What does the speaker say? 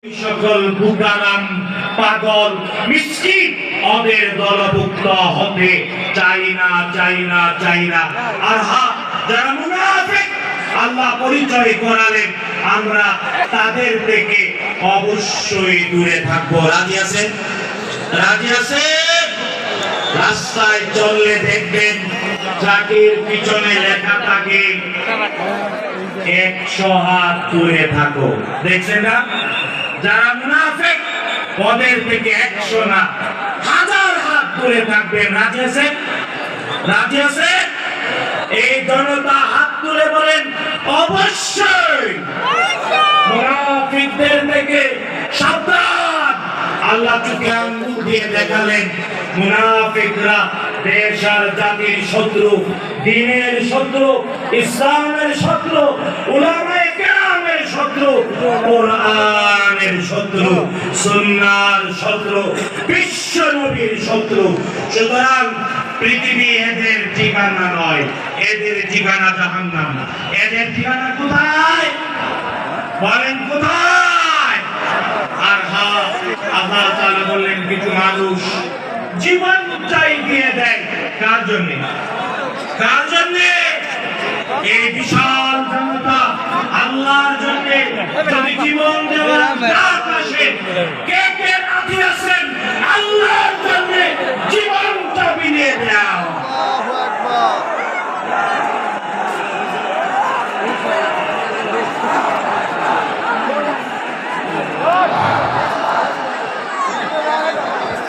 সকল বুকারাম পাগল মিসকিন ওদের দলভুক্ত হতে চাই না। আর যারা মুনাফিক আল্লাহ পরিচয় করালেন, আমরা তাদের থেকে অবশ্যই দূরে থাকবো। রাজি আছেন? রাস্তায় চললে দেখবেন ট্রাকের পিছনে লেখা থাকে 100 হাত দূরে থাকো। দেখছেন না? যারা মুনাফিক ওদের থেকে 100 না 1000 হাত দূরে থাকবেন। রাজি আছেন? এই জনতা হাত তুলে বলেন অবশ্যই। মুনাফিকদের থেকে সাবধান। আল্লাহ চোখে আঙ্গুল দিয়ে দেখালেন মুনাফিকরা দেশ আর জাতির শত্রু, দ্বীনের শত্রু, ইসলামের শত্রু, উলামায়ে কেরামের শত্রু, কোরআনের শত্রু, সুন্নাহর শত্রু, বিশ্ব নবীর শত্রু। সুতরাং পৃথিবী এদের ঠিকানা নয়, এদের ঠিকানা জাহান্নাম। এদের ঠিকানা কোথায় বলেন? কোথায়? আর আল্লাহ তাআলা বললেন কিছু মানুষ জীবন চাই দিয়ে দেয় কার জন্য? এই বিশাল জনতা আল্লাহর জন্য যদি জীবন দেওয়ার আকাশে কে রাজি আছেন আল্লাহর জন্য জীবনটা বিলিয়ে দেওয়া?